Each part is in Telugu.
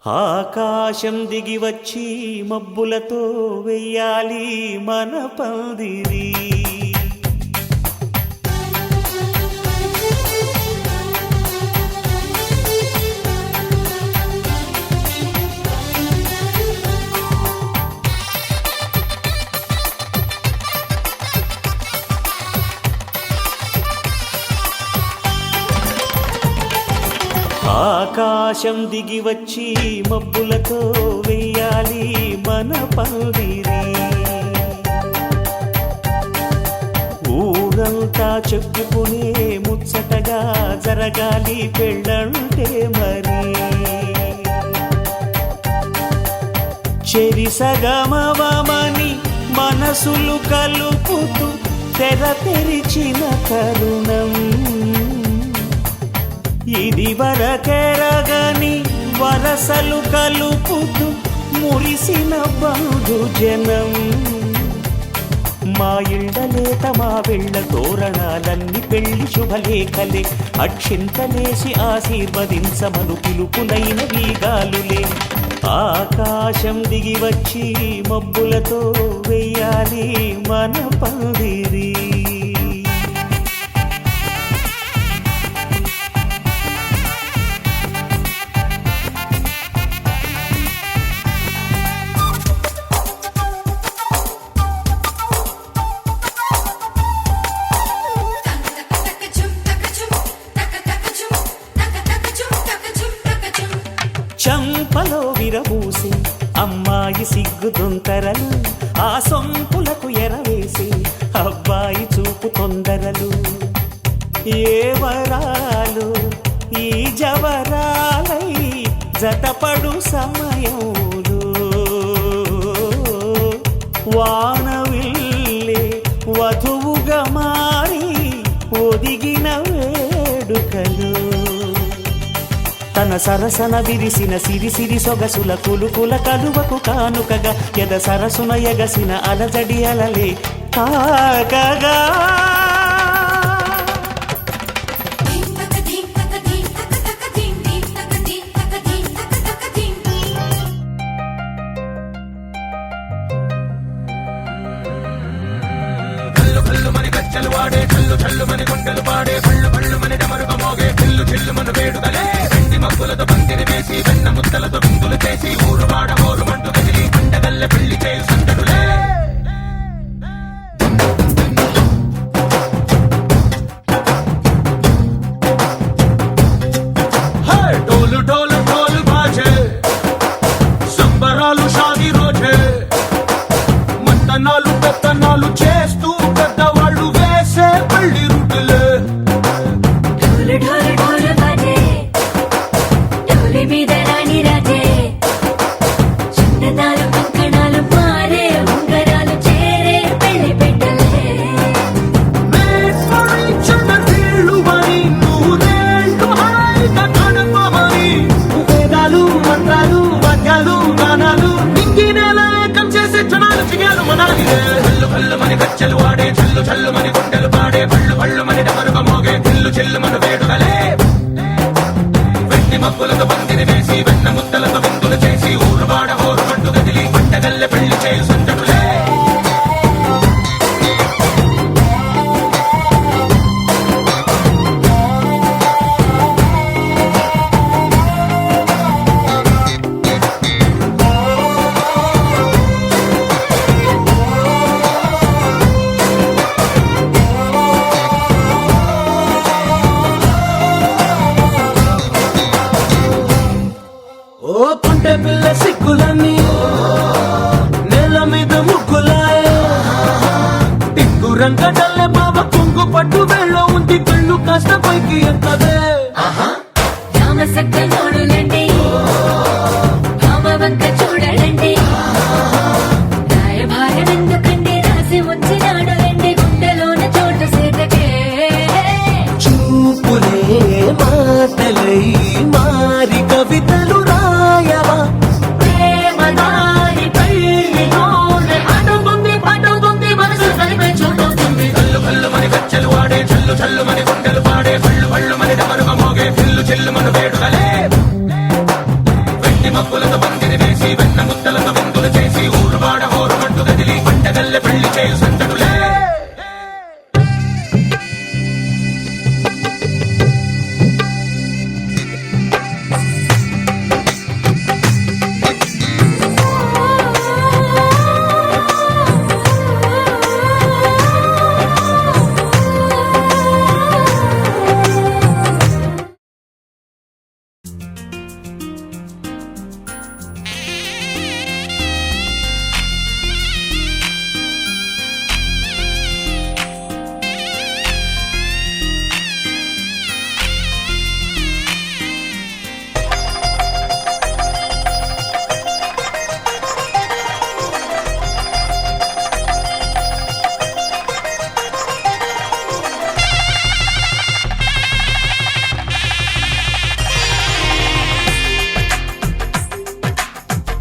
ఆకాశం దిగి వచ్చి మబ్బులతో వెయ్యాలి మన పందిరి. ఆకాశం దిగి వచ్చి మబ్బులతో వెయ్యాలి మన పందిరి. ఊరంతా చెప్పుకునే ముచ్చటగా జరగాలి పెళ్ళంటే మరి. చెరిసగమవమని మనసులు కలుపుతూ తెర తెరిచిన తరుణం ఇది వరకెరగని వరసలు కలుపుతూ మురిసిన బంధుజనం. మా ఇళ్ళలేత మా వెళ్ళ తోరణాలన్నీ పెళ్లి శుభలేఖలే. అక్షింతలేసి ఆశీర్వదించమను పిలుపులైన వీగాలులే. ఆకాశం దిగి వచ్చి మబ్బులతో వెయ్యాలి మన పందిరి. చంపలో విరబూసి అమ్మాయి సిగ్గు దొంతరలు, ఆ సొంపులకు ఎరవేసి అబ్బాయి చూపు తొందరలు. ఏ వరాలు ఈ జవరాలై జతపడు సమయంలో వానవిల్లే వధువుగా మారి ఒదిగిన వేడుకలు. తన సరసన విరిసిన సిరిసిరి సొగసుల కులుకుల కలువకు కానుకగా ఎద సరసున ఎగసిన అలజడి అలలే తాకగా. గచ్చలు వాడే చల్లు చల్లు మని గుండెలు పాడే పళ్ళు పళ్ళు మని డమరుక మోగే చిల్లు చిల్లు మన వేడుకలే. వెండి మబ్బులతో పందిరి వేసి వెన్న ముద్దలతో విందులు చేసి ఊరు వాడ ఊరు మంటు కదిలి పండగల్ల పెళ్లి చేయు సందడులే. డోలు డోలు డోలు బాజే సంబరాలు షాదీ రోజే. మంతనాలు పెత్తనాలు చేస్తూ పెద్దవాళ్ళు వేసే పెళ్లి రుటులే. ఢోలు ఢోలు ఢోలు బాజే ఢోలి మీద రాణి రాజే. చిన్నదాలు కంకణాలు మారే ఉంగరాలు చేరే పెళ్లి పెట్టలే. మేళ్ళు మరి నూరేళ్ళు హాయిగా గడపమని వేదాలు మంత్రాలు వాద్యాలు గానాలు ఇంగినేలా ఏకం చేసే క్షణాలు చిగాలు మనాలిలే. చల్లు పళ్ళు మని గచ్చలు వాడే చల్లు చల్లు మని గుండెలు పాడే పళ్ళు పళ్ళు మని డమరుక మోగే చిల్లు చిల్లు మన వేడుకలే. వెండి మబ్బులతో పందిరి వేసి వెన్న ముద్దలతో విందులు చేసి ఊరు వాడ ఊరు మంటు కదిలి పంటగల్లె పెళ్లి చేయు సందడులే. ఓ పుంటె పిల్ల సిక్కులన్నీ నేల మీద ముగ్గులాయే. టిక్కు రంగడల్లే బావ కుంగు పట్టు వేళ్ళ ఉంది కళ్ళు కాస్త పైకి ఎక్కదే. రామసక్క నోడులండి భామ వంక చూడలండి. రాయభారం ఎందుకండి రాసి ఉంచినాడు రండి గుండెలోన చోటు సేతకే. చూపులే మాటలై మారి కవితలు రాయవా. ప్రేమదారి పెళ్లి నోడు అడుగుంది పడుగుంది మనసు కలిపే చూడుతుంది. కళ్ళు కళ్ళు మని గచ్చలు వాడే చల్లు చల్లు మని గుండెలు పాడే పళ్ళు పళ్ళు మని డమరుక మోగే చిల్లు చిల్లు మన వేడుకలే. మబ్బులతో పందిరి వేసి వెన్న ముద్దలతో విందులు చేసి ఊరువాడ హోరు మట్టు గదిలి పంటగల్లె పెళ్లి చేయు సందడులే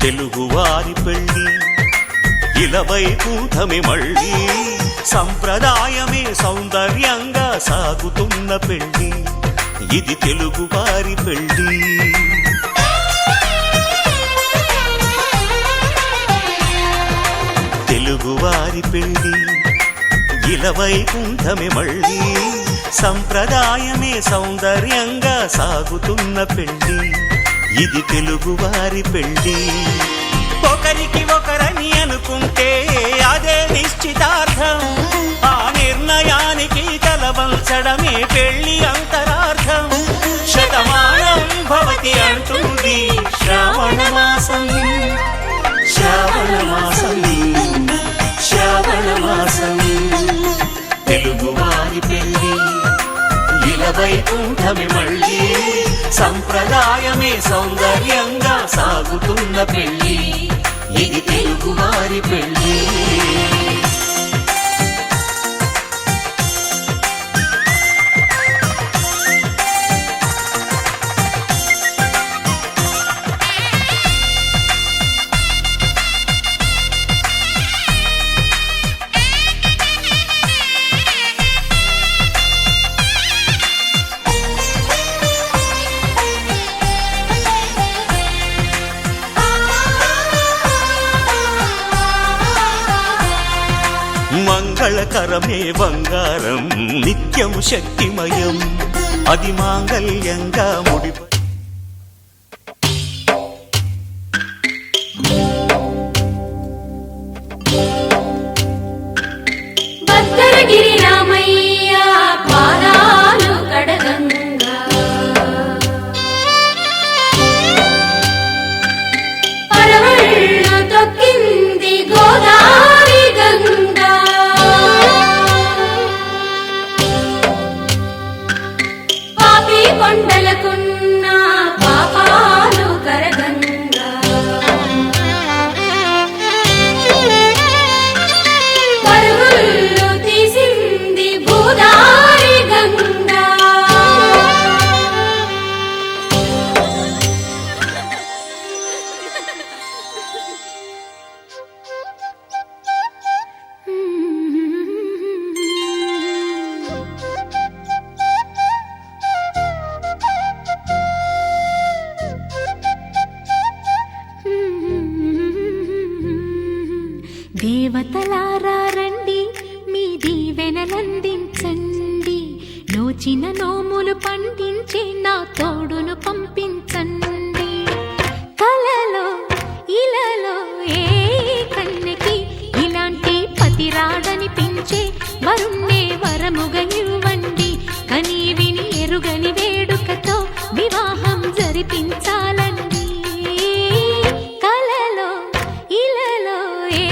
తెలుగువారి పెళ్ళి ఇలవైకుంఠమే మళ్ళీ సంప్రదాయమే సౌందర్యంగా సాగుతున్న పెళ్ళి ఇది తెలుగువారి పెళ్ళి తెలుగువారి పెళ్ళి ఇలవైకుంఠమే మళ్ళీ సంప్రదాయమే సౌందర్యంగా సాగుతున్న పెళ్ళి ఇది తెలుగువారి పెళ్ళి ఒకరికి ఒకరని అనుకుంటే అదే నిశ్చితార్థం ఆ నిర్ణయానికి తలవంచడమే పెళ్ళి అంతరార్థం శతమానం భవతి అంటుంది శ్రావణ మాసం శ్రావణ మాసం శ్రావణ మాసం తెలుగువారి పెళ్ళి ఇలవైకుంఠమే మళ్ళీ సంప్రదాయమే సౌందర్యంగా సాగుతున్న పెళ్ళి ఇది తెలుగువారి పెళ్ళి మంగళకరమే బంగారం నిత్యం శక్తిమయం అది మాంగళ్యంగా ముడి భద్రగిరి రామయ్య పాదాలు కడగంగా పరవళ్ళు తొక్కింది గోదావరి గంగా పాపి కొండలకున్న పాపాలు కరగంగా పరుగులు తీసింది గోదావరి గంగా దేవతలారా రండి మీ దీవెనలందించండి నోచిన నోములు పండించే నా తోడును పంపించండి కలలో ఇలలో ఏ కన్నెకి ఇలాంటి పతిరాడనిపించే వరుణ్ణే వరముగా ఇవ్వండి కని విని ఎరుగని వేడుకతో వివాహం జరిపించాలండి కలలో ఇలలో ఏ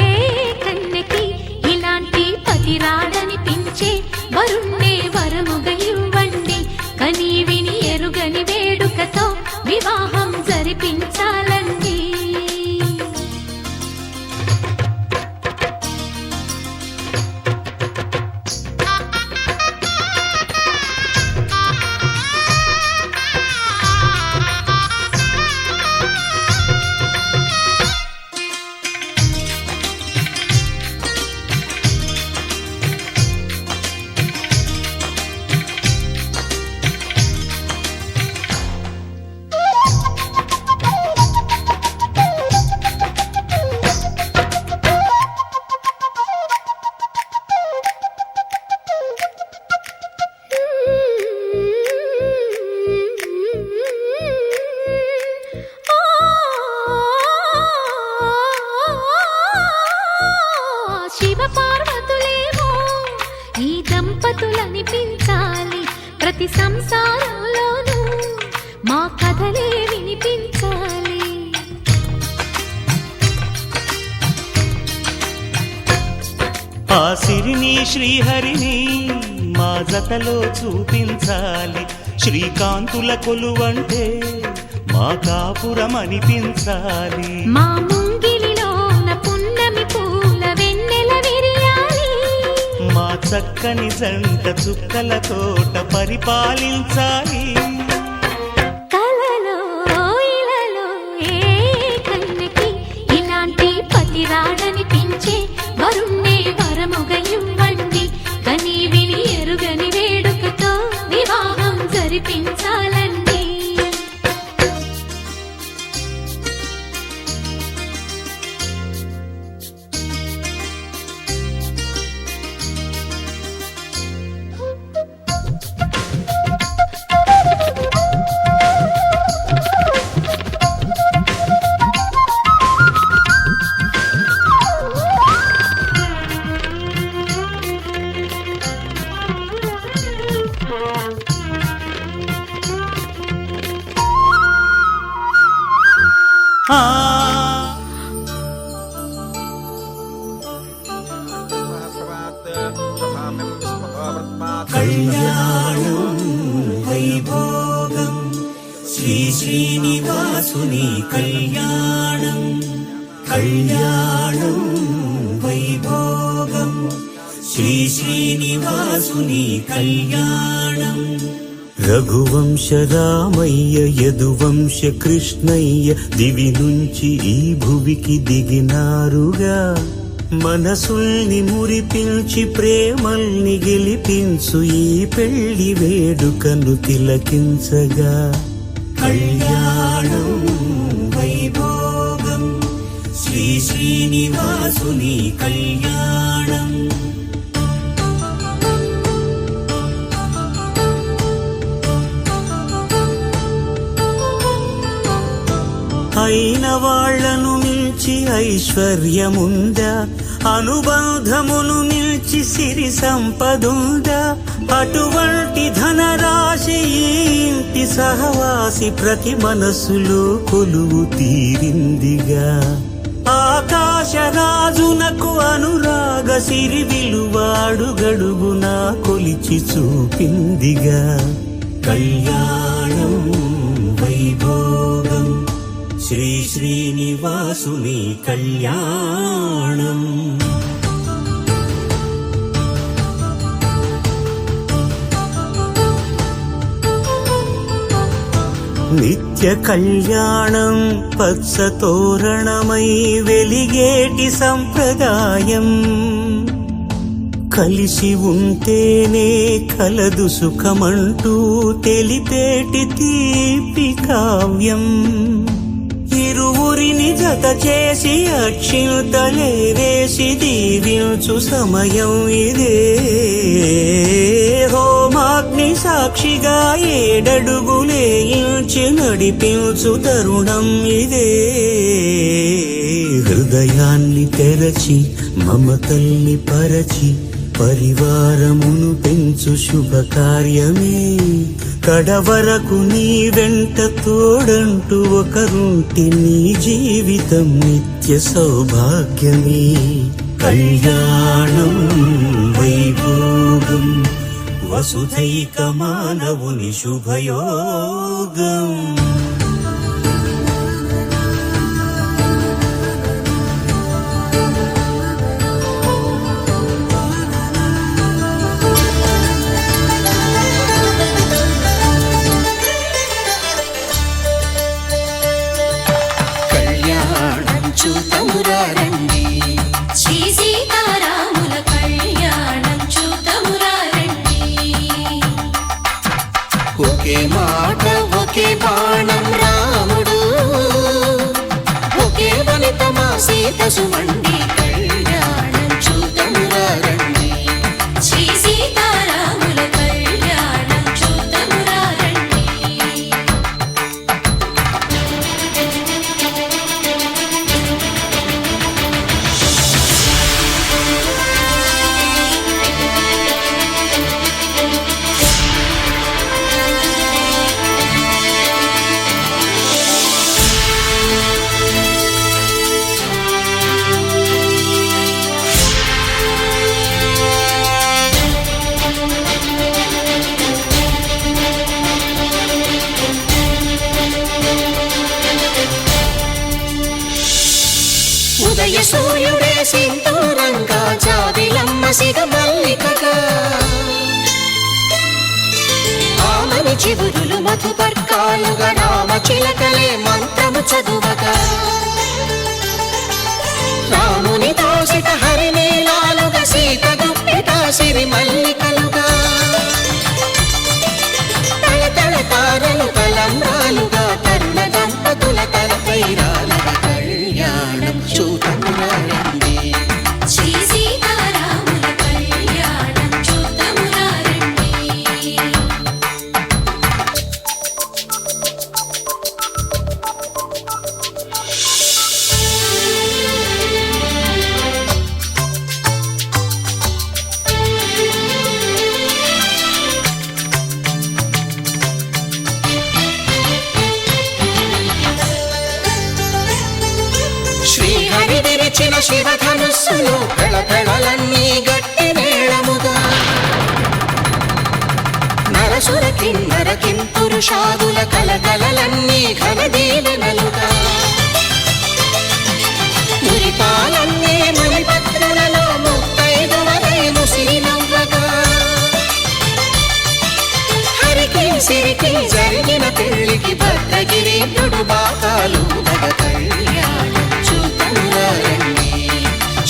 కన్నెకి ఇలాంటి పతిరాడనిపించే వరుణ్ణే వరముగా ఇవ్వండి కని విని ఎరుగని వేడుక ప్రతి సంసారంలోనూ మా కథలే వినిపించాలి. ఆ సిరిని శ్రీహరిని మా జతలో చూపించాలి. శ్రీకాంతుల కొలువంటే మా కాపురం అనిపించాలి. మా ముంగిలిలోన పున్నమి పూల వెన్నెల విరియాలి. మా చక్కని జంట చుక్కల తోట పరిపాలించాలి. కలలో ఇలలో ఏ కన్నెకి ఇలాంటి పతి రాడనిపించే వరుణ్ణే వరముగా ఇవ్వండి. కని విని ఎరుగని వేడుకతో వివాహం జరిపించాలండి. ఆ కళ్యాణం వైభోగం శ్రీ శ్రీనివాసుని కళ్యాణం. కళ్యాణం వైభోగం శ్రీ శ్రీనివాసుని కళ్యాణం. రఘువంశ రామయ్య యదువంశ కృష్ణయ్య దివి నుంచి ఈ భువికి దిగినారుగా. మనసుల్ని మురిపించి ప్రేమల్ని గెలిపించు ఈ పెళ్లి వేడుకను తిలకించగా. కళ్యాణం వైభోగం శ్రీ శ్రీనివాసుని కళ్యాణం. అయిన వాళ్లను మించి ఐశ్వర్యముందా, అనుబంధమును మించి సిరి సంపదుందా. అటువంటి ధనరాశి ఈ ఇంటి సహవాసి ప్రతి మనసులో కొలువు తీరిందిగా. ఆకాశరాజునకు అనురాగ సిరి విలువాడు గడుగునా కొలిచి చూపిందిగా. కళ్యాణం వైభోగం శ్రీ శ్రీనివాసుని కళ్యాణం. నిత్య కళ్యాణం పచ్చ తోరణమై వెలిగేటి సంప్రదాయం. కలిసి ఉంటేనే కలదు సుఖమంటూ తెలిపేటి తీపి కావ్యం. ఇరువురిని జత చేసి అక్షింతలే వేసి దీవించు సమయం ఇదే. హోమాగ్ని సాక్షిగా ఏడడుగులే ఇంచి నడిపించు తరుణం ఇదే. హృదయాన్ని తెరచి మమతల్ని పరచి పరివారమును పెంచు శుభకార్యమే. కడవరకు నీ వెంట తోడంటూ ఒకరుంటి నీ జీవితం నిత్య సౌభాగ్యమే. కళ్యాణం వైభోగం వసుధైక మానవుని శుభయోగం. చూతమురారండి శ్రీ సీతారాముల కళ్యాణం చూతమురారండి. ఒకే మాట ఒకే బాణం రాముడు, ఒకే వనిత మా సీత సుమండి కళ్యాణం చూతమురారండి. శ్రీ సీతారాముల కళ్యాణం చూతమురారండి. ఉదయసూర్యుడే సింధూరంగా జాబిలమ్మ సిగ మల్లికగా ఆమని చివురులు మధుపర్కాలుగా రామ చిలకలే మంత్రము చదువగా రాముని దోసిట హరినీలాలుగా సీత గుప్పిట సిరి మల్లికలుగా తళతళ తారలు తలంబ్రాలుగా తరుణ దంపతుల తలపైరాలుగా కళ్యాణం చూడమురారండి శ్రీ సీతారాముల కళ్యాణం చూద్దామురా రండి. శ్రీహరి విరిచిన శివధనుస్సులు పెళపెళలన్నీ గట్టి మేళముగా నరసుర కిన్నర కింపురుషాదుల కలకలలన్నీ ఘన దీవెనలుగా మురిపాలన్నీ మునిపత్రులలో ముత్తైదువలై ముసిరి నవ్వగా హరికి సిరికి జరిగిన పెళ్లికి భద్రగిరీంద్రుడు బాకాలు కళ్యాణం చూడమురారండి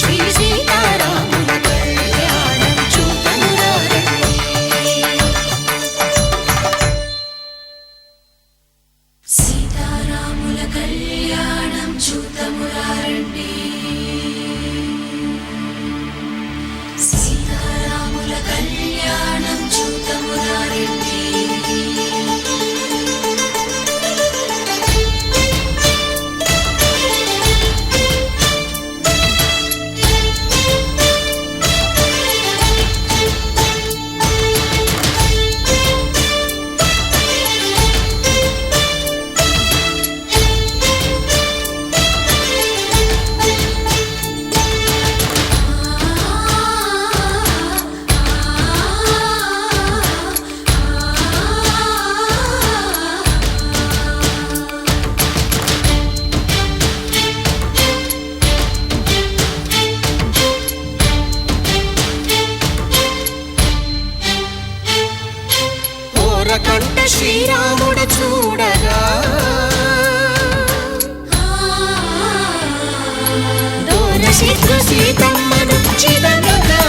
శ్రీ సీతారాముల కళ్యాణం చూడమురారండి సీతారాముల కళ్యాణం చూద్దామురా రండి. సీతారాముల కళ్యాణం చూద్దామురా రండి. ఓరకంట శ్రీరాముడు చూడగా దూర సిద్ధు సీతమ్మను చిదనగా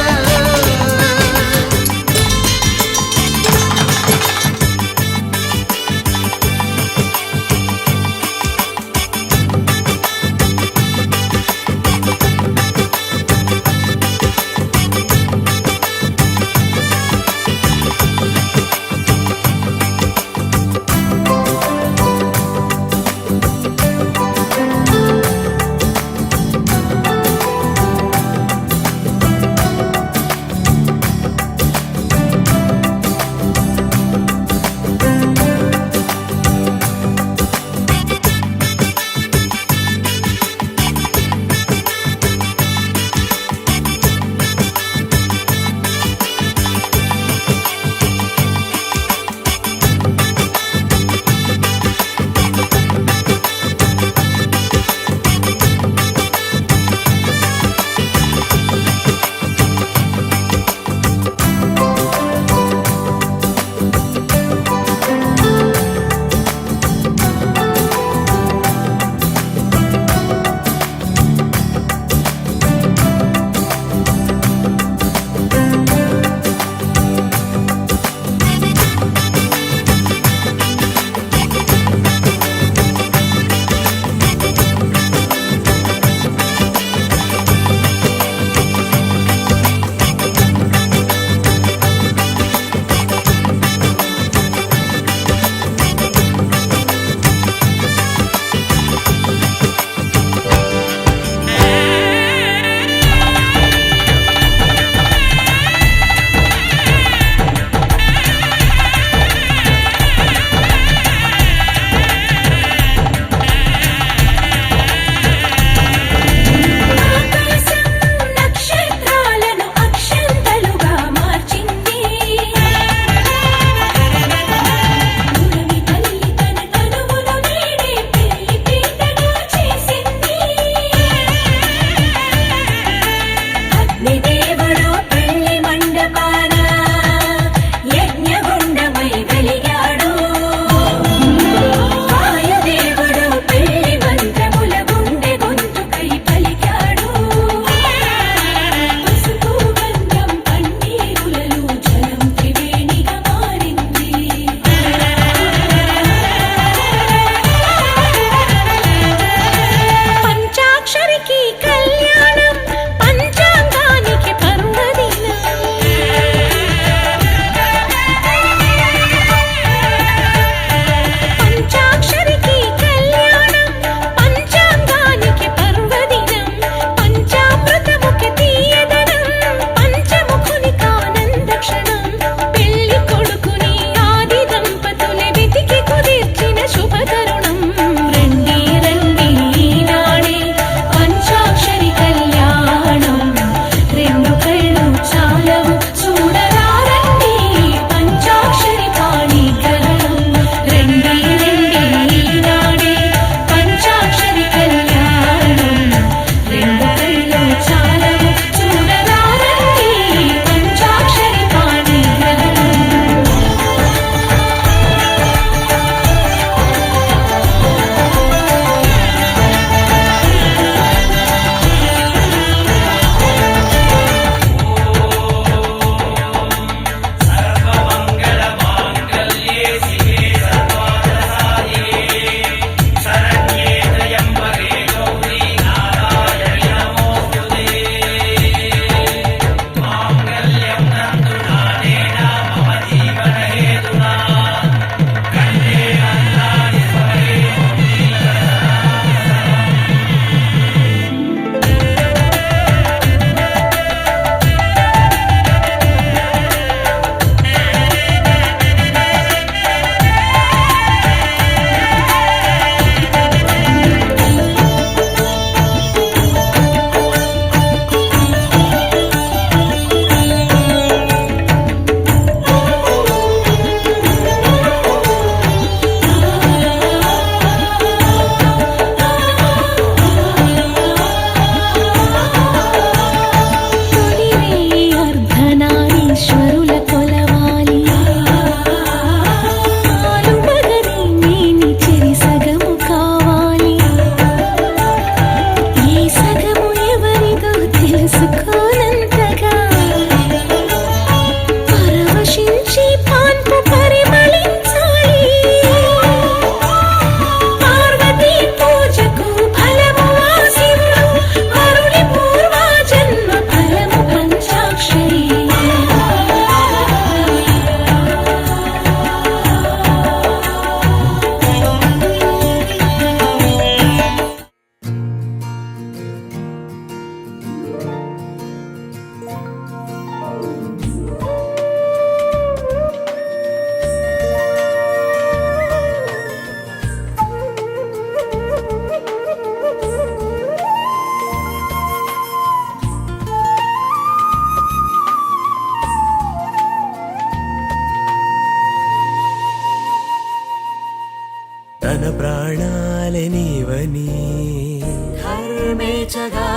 ప్రేమేచగా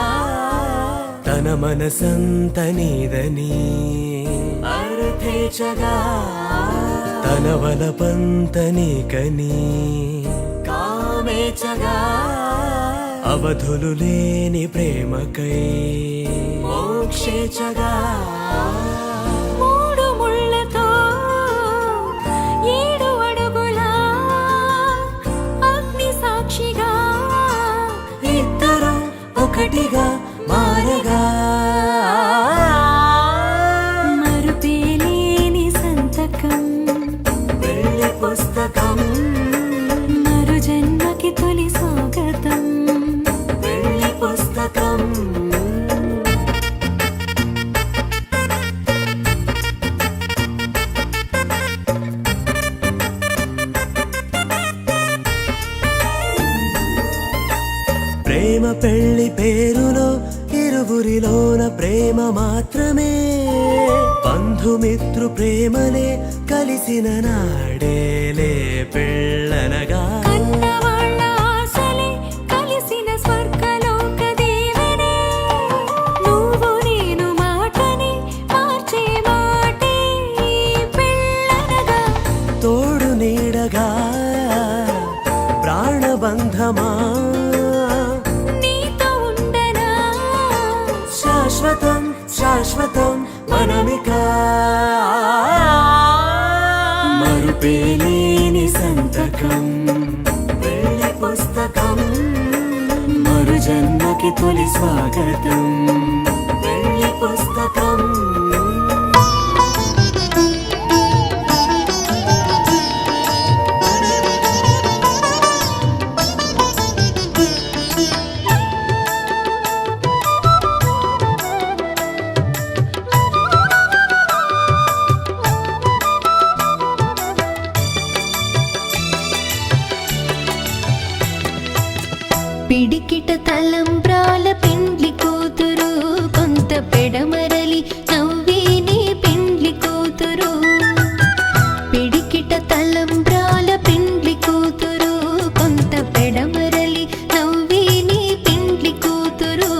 తన మనసంత నీదని అర్థేచగా తన వలపంత నీకని కామేచగా అవధులు లేని ప్రేమకై మోక్షేచగా మూడు ముళ్ళతో 7 అడుగుల అగ్ని సాక్షిగా ఇద్దరు ఒకటిగా మారగా మరుపేలేని సంతకం వెళ్ళి పుస్తకం మరు జన్మకి తొలి స్వాగతం వెళ్ళి పుస్తకం ప్రేమ పెళ్లి పేరులో ఇరువురిలోన ప్రేమ మాత్రమే బంధుమిత్రు ప్రేమలే కలిసిన నాడేలే పెళ్ళనగా కన్నవాళ్ళ ఆశలే కలిసిన స్వర్గలోక దీవెనే నువ్వు నేను మాటని మార్చే మాటే పెళ్ళనగా తోడు నీడగా ప్రాణబంధమా నీతో ఉండనా శాశ్వతం శాశ్వతం మనమిక మరుపేలేని సంతకం వెళ్ళి పుస్తకం మరు జన్మకి తొలి స్వాగతం వెళ్ళి పుస్తకం పిడికిట తలంబ్రాల పెండ్లి కూతురు కొంత పెడమరలి నవ్వేని పెండ్లి కూతురు పిడికిట తలంబ్రాల పెండ్లి కూతురు కొంత పెడమరలి నవ్వేని పెండ్లి కూతురు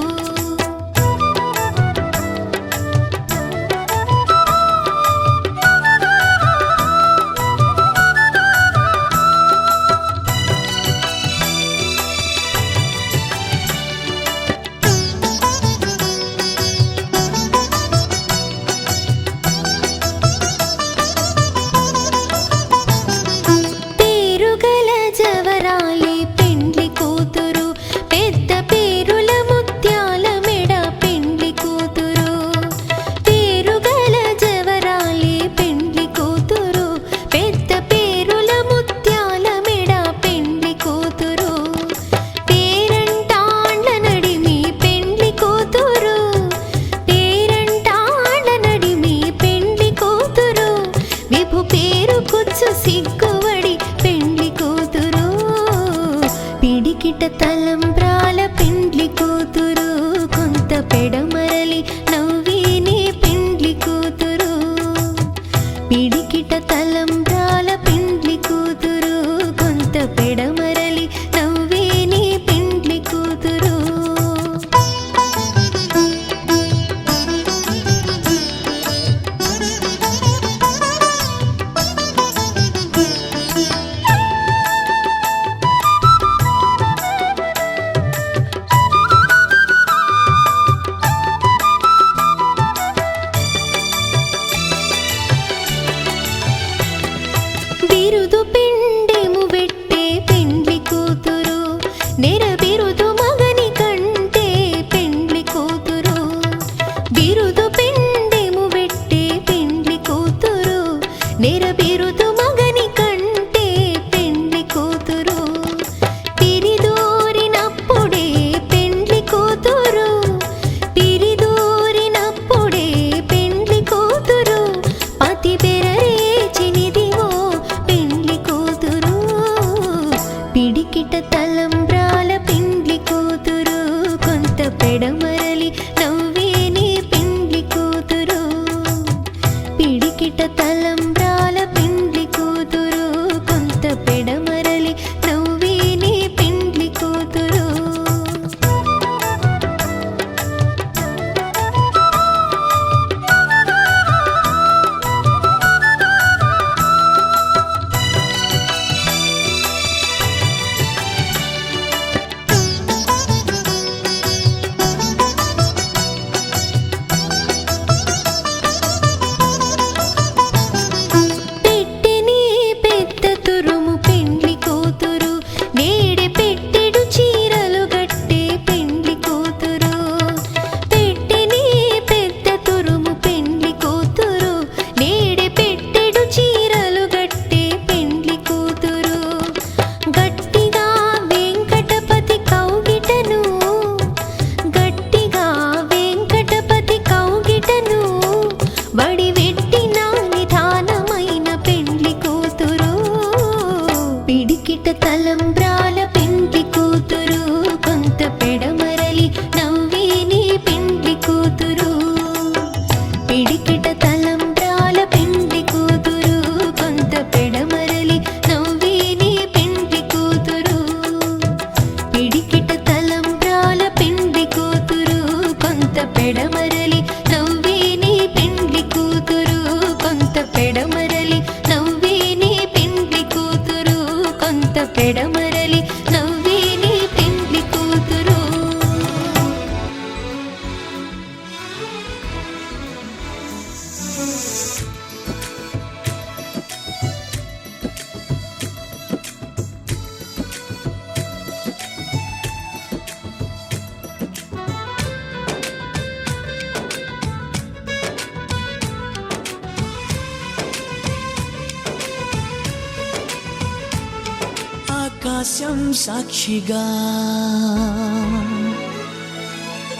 ఆకాశం సాక్షిగా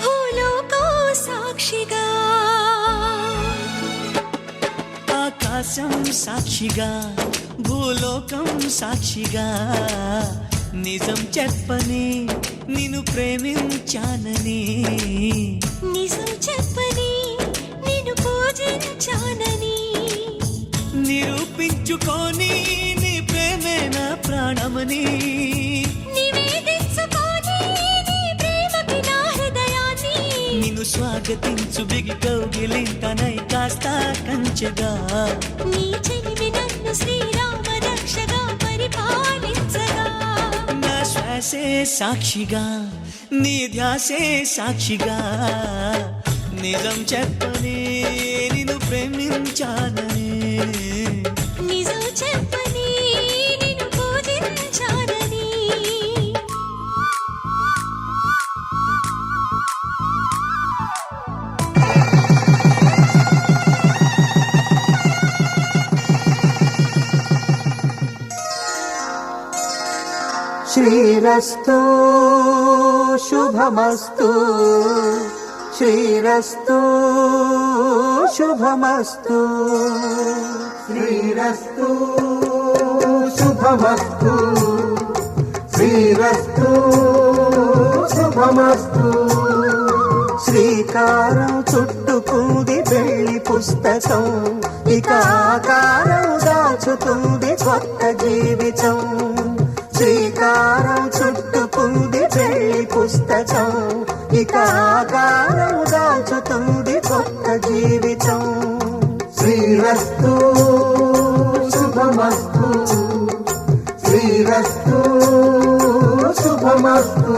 భూలోకం సాక్షిగా ఆకాశం సాక్షిగా భూలోకం సాక్షిగా నిజం చెప్పని నిన్ను ప్రేమించానని నిజం చెప్పని నిన్ను పూజించానని నిరూపించుకొని నీ ప్రేమే నా ప్రాణమని నివేదించుకొని నీ ప్రేమకి నా హృదయాన్ని నిన్ను స్వాగతించు బిగి కౌగిలింతనై కాస్త కంచెగా నీ చెలిమి నన్ను శ్రీరామ రక్షగా పరిపాలించగా నా శ్వాసే సాక్షిగా నీ ధ్యాసే సాక్షిగా నిజం చెప్పని నిన్ను ప్రేమించానని నిజం చెప్పని నిన్ను పూజించానని శ్రీరస్తు శుభమస్తు శ్రీరస్తు శుభమస్తు శ్రీరస్తు శుభమస్తు శ్రీరస్తు శుభమస్తు శ్రీకారం చుట్టుకుంది పెళ్లి పుస్తకం ఇక ఆకారం దాచుతుంది కొత్త జీవితం శ్రీకారం చుట్టుకుంది పెళ్లి పుస్తకం ఇక ఆకారం దాచుతుంది కొత్త జీవితం శ్రీరస్తు శుభమస్తు శ్రీరస్తు శుభమస్తు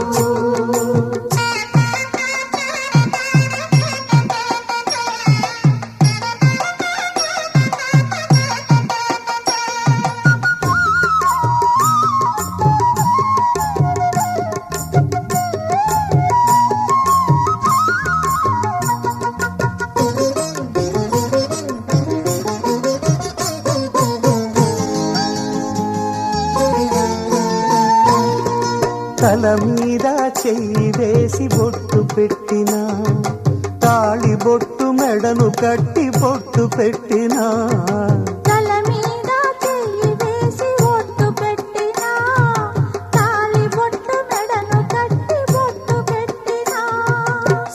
తల మీద చెయ్యి వేసి బొట్టు పెట్టినా తాళి బొట్టు మెడను కట్టి బొట్టు పెట్టినా తల మీద చెయ్యి వేసి ఒట్టు పెట్టినా తాళి బొట్టు మెడను కట్టి బొట్టు పెట్టినా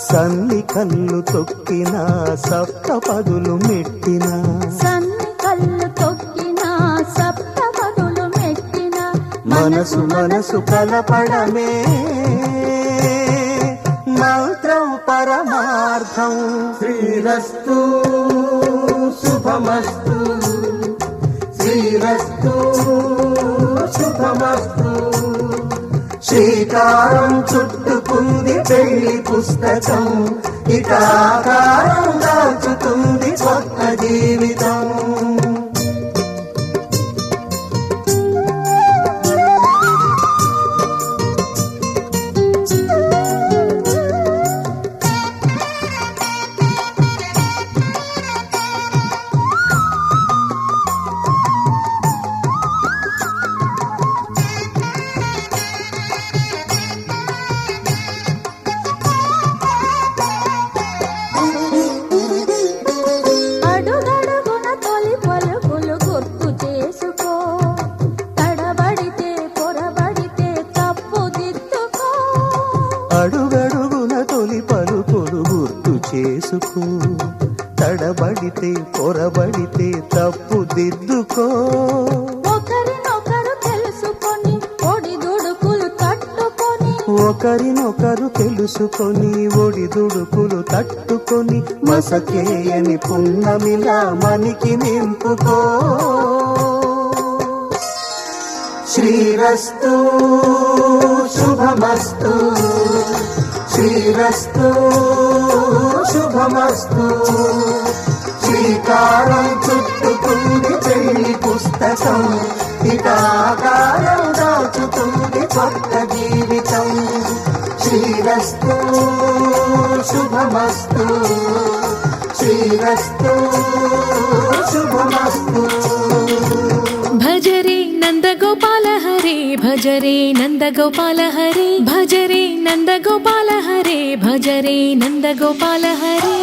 సన్ని కళ్ళు తొక్కినా సప్త పదులు మెట్టినా సన్ని కళ్ళు తొక్కినా సప్త పదులు మెట్టినా మనసు మనసు కలపడమే మంత్రం పరమార్థం శ్రీరస్తు శుభమస్తు శ్రీరస్తు శుభమస్తు శ్రీకారం చుట్టుకుంది పెళ్లి పుస్తకం ఇక ఆకారం దాచుతుంది కొత్త జీవితం అడుగడుగున తొలి పలుకులు గుర్తు చేసుకో తడబడితే పొరబడితే తప్పు దిద్దుకో అడుగడుగున తొలి పలుకులు గుర్తు చేసుకో తడబడితే పొరబడితే తప్పు దిద్దుకో ఒకరినొకరు తెలుసుకొని ఒడిదుడుకులు తట్టుకొని ఒకరినొకరు తెలుసుకొని ఒడిదుడుకులు తట్టుకొని మసకేయని పున్నమిలా మనికి నింపుకో శ్రీరస్తు శుభమస్తు శ్రీరస్తు శుభమస్తు శ్రీకారం చుట్టుకుంది పెళ్లి పుస్తకం ఇక ఆకారం దాచుతుంది కొత్త జీవితం శ్రీరస్తు శుభమస్తు శ్రీరస్తు శుభమస్తు భజ రే నందగోపాల హరే భజ భజరే నందగోపాల హరే భజరే నందగోపాల హరే భజరే నందగోపాల హరే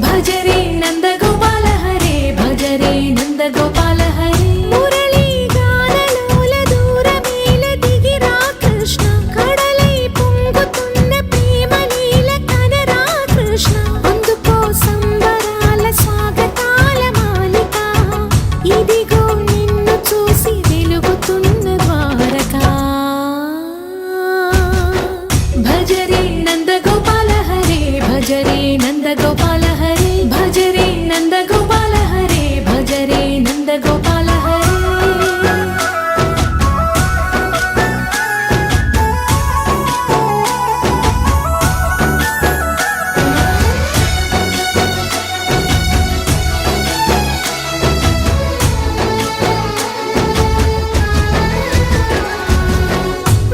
భజరే నందగోపాల హరే భజరే నందగోపాల హరే మురళీ గానలోల దూరమేల దిగిరా కృష్ణ కడలై పొంగుతున్న ప్రేమ లీల కనరా కృష్ణ అందుకో సంబరాల స్వాగతాల మాలిక ఇదిగో నిన్ను చూసి వెలుగుతున్న ద్వారకా భజరే నందగోపాల హరే భజరే నందగోపాల హరే భజరే నందగోపాల హరే భజరే నందగోపాల హరే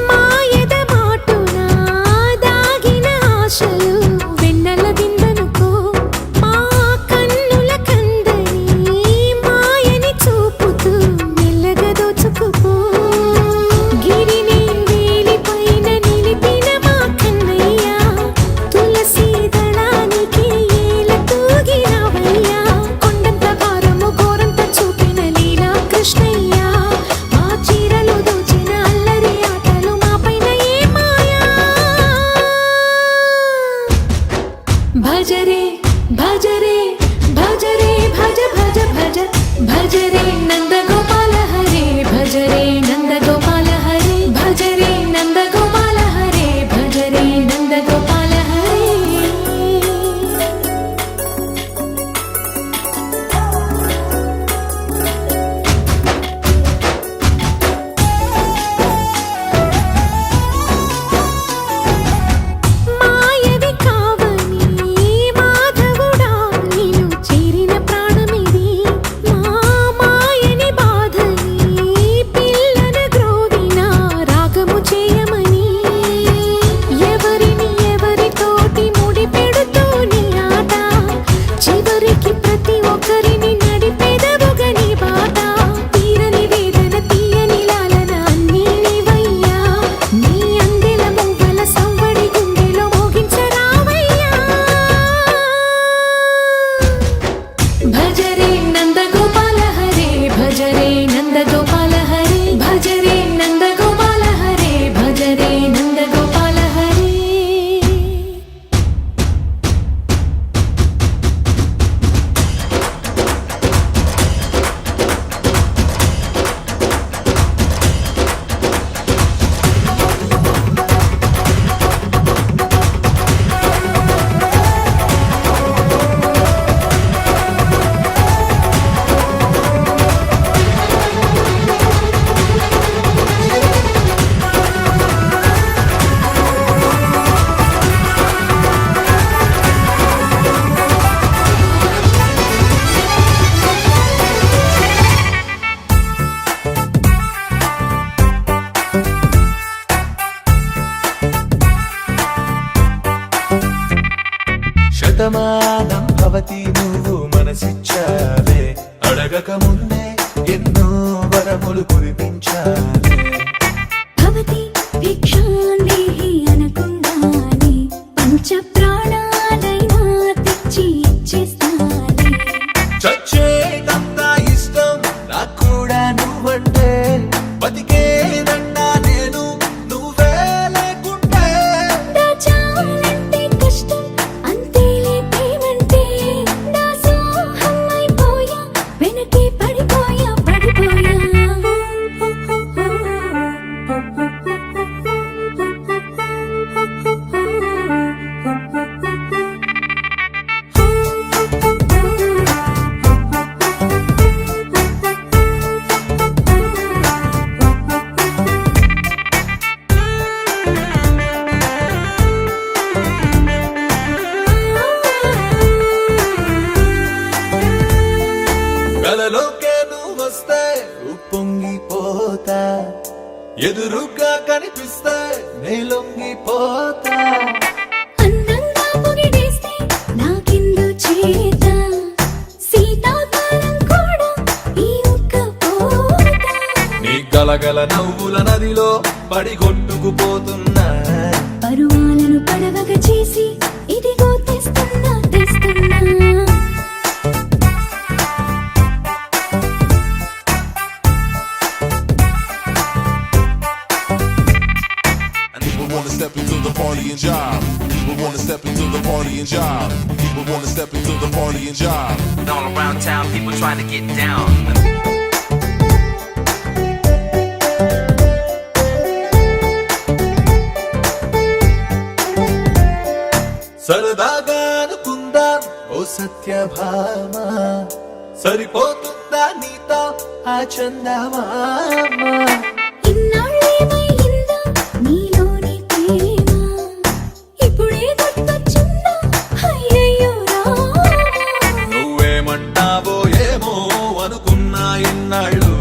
మాయద మాటున దాగిన ఆశలు వెన్నెల విందనుకో మా కన్నుల కందని మాయని చూపుతూ మెల్లగా దోచుకుపో గిరిని వేలిపైన నిలిపిన మా కన్నయ్య తులసి దళానికి ఏల తూగినవయ్యా కొండంత భారము గోరంత చూపిన లీలా కృష్ణయ్య మా చీరలు దోచిన అల్లరి ఆటలు మా పైన ఏ మాయా భజరే భజరే భజరే భజ భజ భజ భజరే నందగోపాల హరే భజరే నందగోపాల హరే భజరే నందగోపాల హరే భజరే నందగోపాల హరే మాయవి కావని మాధవుడా నిన్ను చేరిన ప్రాణమిది మా మాయని బాధని పిల్లన గ్రోవిన రాగము చేయమని ఎవరిని ఎవరితోటి ముడిపెడుతూ నీ ఆట చివరికి ప్రతి ఒక్కరిని నడిపెదవుగని బాట తీరని వేదన తీయని లాలన అన్నీ నీవయ్యా నీ అందెల మువ్వల సవ్వడి గుండెలో మోగించరావయ్యా భజరే నందగోపాల హరే భజరే నందగోపాల హరే భజరే నందగోపాల హరే భజరే నందగోపాల హరే శతమానం భవతి నువ్వు మనసిచ్చావే అడగక ముందే ఎన్నో వరములు కురిపించావే భవతి భిక్షాందేహి అనకుండానే పంచ ప్రాణాలైనా తెచ్చి ఇచ్చేస్తానే చచ్చేదంతా ఇష్టం నాకు కూడా నువ్వంటే బతికేదన్నా నేను నువ్వే లేకుంటే దాచాలంటే కష్టం అంతేలే ప్రేమంటే దాసోహం అయిపోయా వెనకే పడిపోయా పడిపోయా ఎదురుగా కనిపిస్తే నే లొంగిపోతా అందంగా పొగిడేస్తే నాకిందు చేత సీతాకాలం కూడా ఈ ఒక్క పోత నీ గలగల నవ్వుల నదిలో పడి కొట్టుకుపోతున్నా పరువాలను పడవగా చేసి ఇదిగో తెస్తున్నా తెస్తున్నా People wanna step into the party and job. People wanna step into the party and job. People wanna step into the party and job. All around town, people trying to get down. సరదాగా అనుకుందాం ఓ సత్యభామ సరిపోతుందా నీతో ఆ చందమామ ఇన్నాళ్ళేమైందో నీలోని ప్రేమ ఇప్పుడే గుర్తొచ్చిందా అయ్యయ్యో రామా నువ్వేమంటావో ఏమో అనుకున్నా ఇన్నాళ్ళు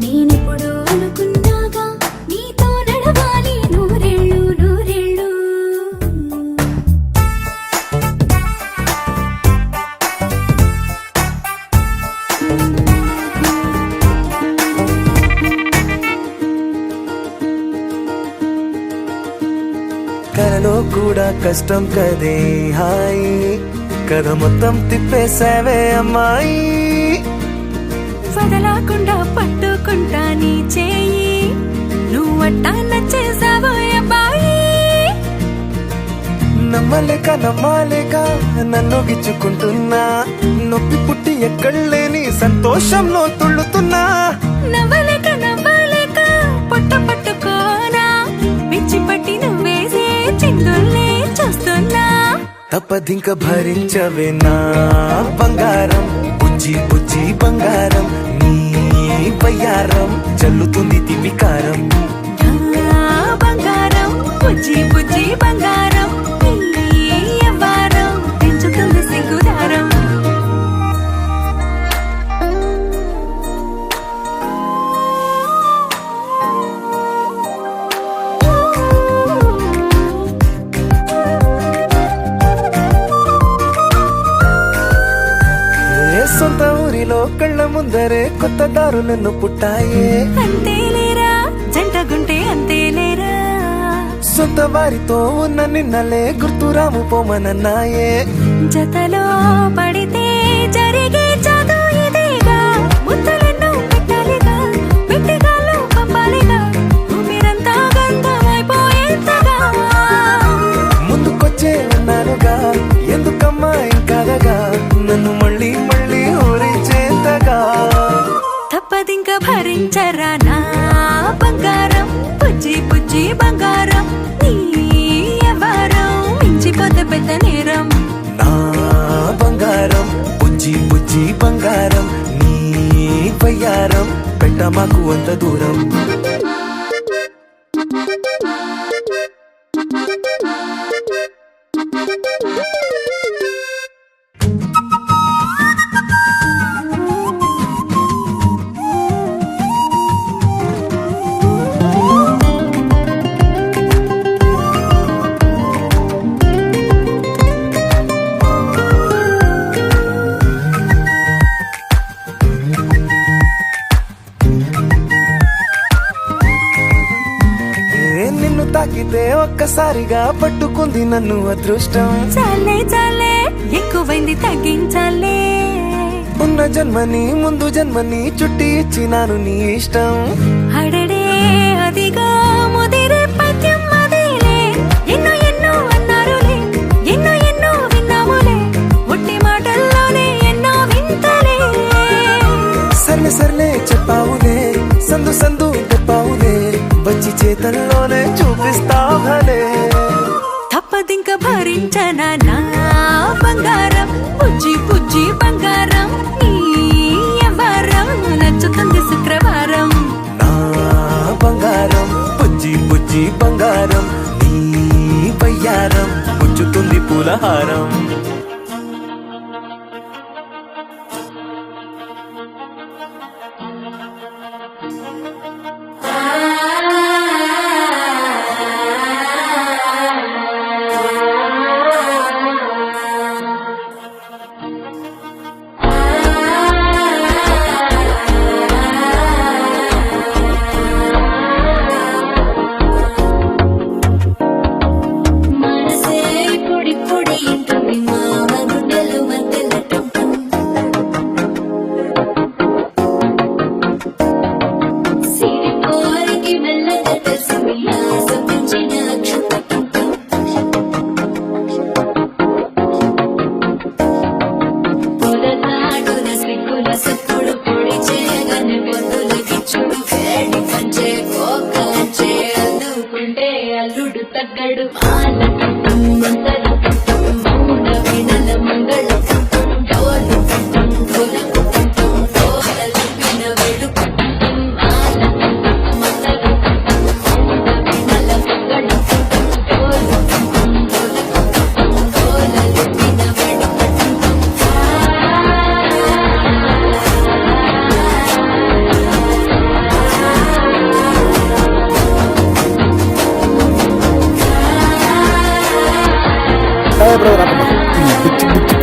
నేనెప్పుడు అనుకున్నాగా నీతో నడవాలి నూరేళ్ళు నూరేళ్ళు కలలో కూడా కష్టం కదే హాయి కథ మొత్తం తిప్పేసావే అమ్మాయి వదలకుండా పట్టుకుంటా నీ చేయి నువ్వట్టా నచ్చేసావో అబ్బాయి నమ్మలేక నమ్మాలేక నన్ను గిచ్చుకుంటున్నా నొప్పి పుట్టి ఎక్కడలేని సంతోషంలో తుళ్ళుతున్నా నవ్వలేక నవ్వలేక పొట్ట పట్టుకోనా పిచ్చి పట్టి నువ్వేసే చిందుల్ని చూస్తున్నా తప్పదింక భరించవే నా బంగారం బుజ్జి బుజ్జి బంగారం నీ బయ్యారం చల్లుతుంది తివికారం నా బంగారం బుజ్జి బుజ్జి బంగారం నీ యవ్వారం పెంచుతుంది సిగ్గుదారం ఏ సొంత ఊరిలో కళ్ళ ముందరే కొత్త దారులను పుట్టాయే అంతేలేరా జంటగుంటే అంతేలేరా సొంత వారితో ఉన్న నిన్నలే గుర్తురాము పోమనన్నాయే జతలో పడితే జరిగే చదు ఇదేగా ముద్దలెన్నో పెట్టాలిగా పెట్టిగాల్లో పంపాలిగా ఊపిరంతా గంధమైపోయేంతగా ముందుకొచ్చే ఉన్నానుగా ఎందుకమ్మా ఇంకాదగా నన్ను మళ్ళీ మళ్ళీ ఊరించేంతగా తప్పదింక భరించరా నా బంగారం బుజ్జి బుజ్జి బంగారం నీ యవ్వారం మించిపోతే పెద్ద నేరం నా బంగారం బుజ్జి బుజ్జి బంగారం నీ బయ్యారం పెట్ట మాకు అంత దూరం నిన్ను తాకితే ఒక్కసారిగా పట్టుకుంది నన్ను అదృష్టం చాలే చాలే ఎక్కువైంది తగ్గించాలే ఉన్న జన్మని ముందు జన్మని చుట్టి ఇచ్చినాను నీ ఇష్టం అడడే అదిగా ముదిరే పద్యం అదేలే ఎన్నో ఎన్నో అన్నారులే ఎన్నో ఎన్నో విన్నాములే ఒట్టి మాటల్లోనే ఎన్నో వింతలే సర్లే సర్లే చెప్పావులే సందు సందు చెప్పావులే వచ్చి చేతల్లోనే చూపిస్తావులే తప్పదింక భరించనా నా బంగారం బుజ్జి బుజ్జి బంగారం నీ యవ్వారం నచ్చుతుంది శుక్రవారం నా బంగారం బుజ్జి బుజ్జి బంగారం నీ బయ్యారం పుచ్చుతుంది పూలహారం ఆ వసతుడు పొడి చేయగానే పొద్దులకి చుడు వేడి పంచే కోకలంచే అందుకుంటే అల్లుడు తగ్గడు మాల కట్టం మంతల కట్టం మౌన వినల మంగళ కట్టం డోలు కట్టం డోలకు కట్టం డోలలు విన వెడు కట్టం మాల కట్టం మంతల కట్టం మౌన వినల మంగళ కట్టం డోలు కట్టం డోలకు కట్టం డోలలు విన వెడు కట్టం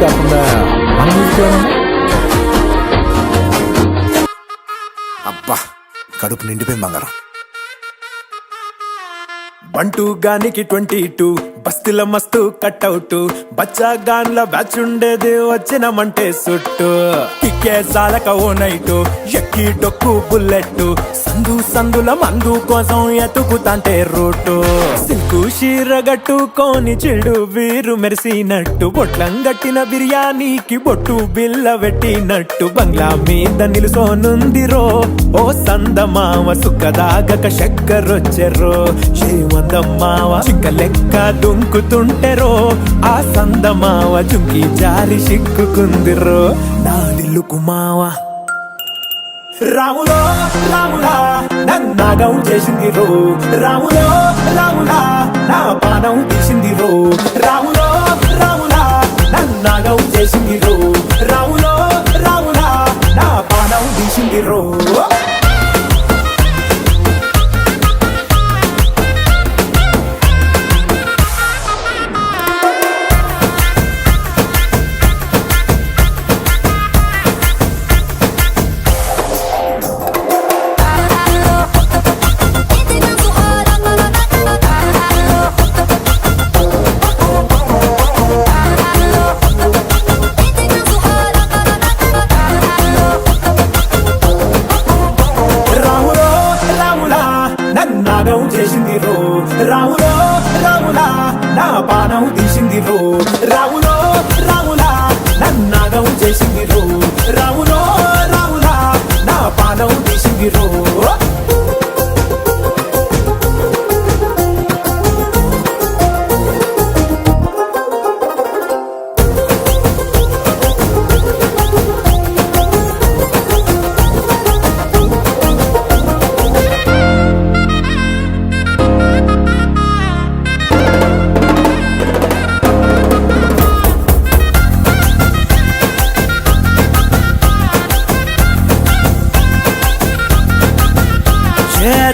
కాకుండా మన అబ్బా కడుపు నిండిపోయింది బంగారం. బంటూ గానికి 22 బస్తిల మస్తు కట్అవుట్ బచ్చా గాన్ల బ్యాచ్ ఉండేది వచ్చినమంటే సుట్టు కిక్కే సాలక ఓ నైటు ఎక్కి డొక్కు బుల్లెట్ సందుల మందు కోసం ఎతుకుతాంటే రూటు సిల్కు షీరగట్టుకోని చెడు వీరు మెరిసినట్టు బొట్లం గట్టిన బిర్యానీకి బొట్టు బిల్ల పెట్టినట్టు బంగ్లా మీద నిలుసోనుందిరో ఓ సందమావ సుఖదాగక చక్కరొచ్చెరో శ్రీమందమ్మావ చిక్క లెక్క దుంకుతుంటెరో ఆ సందమావ జుంకి జారి సిక్కుకుందిరో నాడిల్లుకు మావ రాములో రాములా నన్నాగం చేసింది రో రాములో రాములా నా పానం తీసింది రో రాములో రాములా నన్నాగం చేసింది రో రాములో రాములా నా పానం తీసింది రో నాగం చేసింది రో రాములో రాములా నా పానం తీసింది రో రాములో రాములా నన్నాగం చేసింది రో రాములో రాములా నా పానం తీసింది రో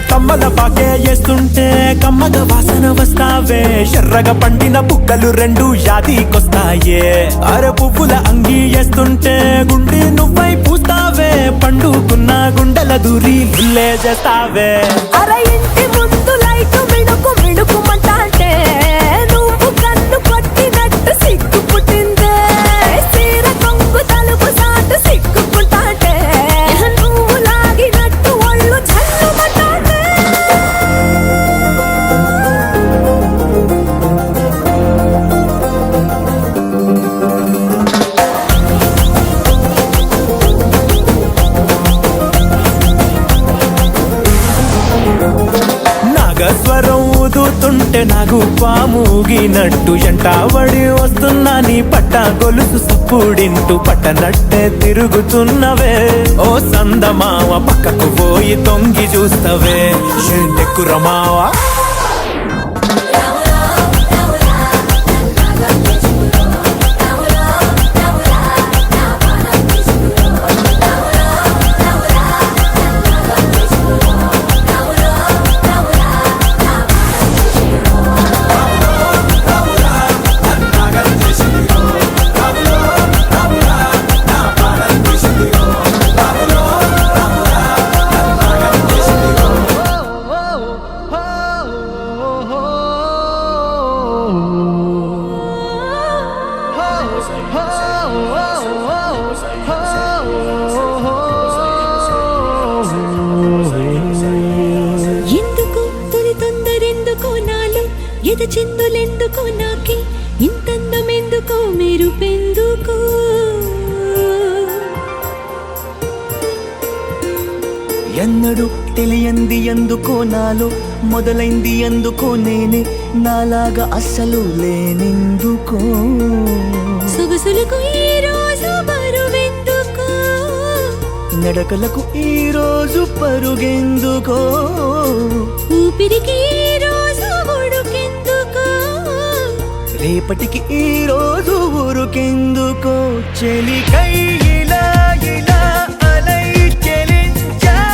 కమ్మల పాకే వేస్తుంటే కమ్మగ వాసన వస్తావే ఎర్రగా పండిన బుగ్గలు రెండు యాదికొస్తాయే అర పువ్వుల అంగి వేస్తుంటే గుండి నువ్వై పూస్తావే పండుకున్న గుండెల దూరి లుల్లే చేస్తావే అర ఇంటి ముందు లైట్ మిడుకు మిడుకుమంటే నువ్వు కన్ను కొట్టినట్టు సిగ్గు పుట్టిందే సీర కొంగు తలుపు సాటు సిగ్గుకుంటాంటే నువ్వు లాగినట్టు ఒళ్ళు చల్లుమంటాంటే నాగస్వరం ఊదుతుంటే నాకు పాముగినట్టు ఎంటావడి వస్తున్నా నీ పట్ట గొలుసు సప్పుడింటూ పట్టనట్టే తిరుగుతున్నవే ఓ సందమావ పక్కకు పోయి తొంగి చూస్తవే షెండెక్కురమావా ఎందుకు తొలి తొందరెందుకు నాలో ఎద చిందులెందుకు నాకి ఇంతందమెందుకు మెరుపెందుకు ఎన్నడు తెలియంది ఎందుకో నాలో మొదలైంది ఎందుకో నేనే నాలాగా అస్సలు లేనెందుకో సొగసులకు ఈ రోజు బరువెందుకో నడకలకు ఈ రోజు పరుగెందుకో ఊపిరికి ఈ రోజు ఉడుకెందుకో రేపటికి ఈ రోజు ఊరుకెందుకో చెలికై ఇలా ఇలా అలై చెలించాందుకా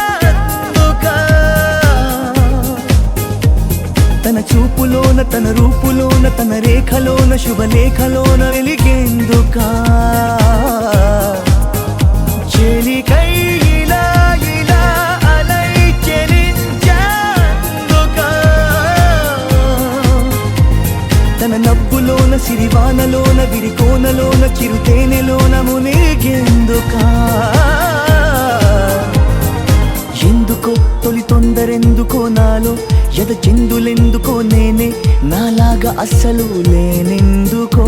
తన చూపులోన తన రూపులోన తన రేఖలోన శుభలేఖలోన వెలిగేందుకా చెలికై ఇలా ఇలా అలై చెలించాందుకా తన నవ్వులోన సిరివానలోన విరికోనలోన చిరుతేనెలోన మునిగేందుకా ఎందుకో తొలి తొందరెందుకో నాలో ఎద చిందులెందుకో నేనే నాలాగా అస్సలు లేనెందుకో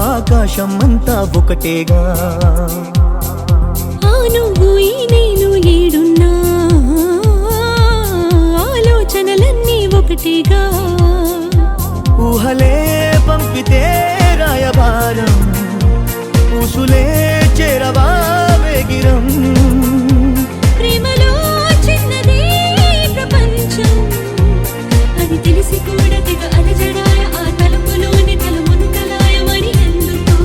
ఆకాశమంతా ఒకటేగా ఆ నువ్వు ఈ నేను ఏడున్నా ఆలోచనలన్నీ ఒకటిగా ఊహలే పంపితే రాయబారం ఊసులే చేరవా వేగిరం ప్రేమలో చిన్నదే ప్రపంచం అది తెలిసి కూడా తెగ అలజడాయ ఆ తలుపులోని తలముంతలాయ మరి ఎందుకు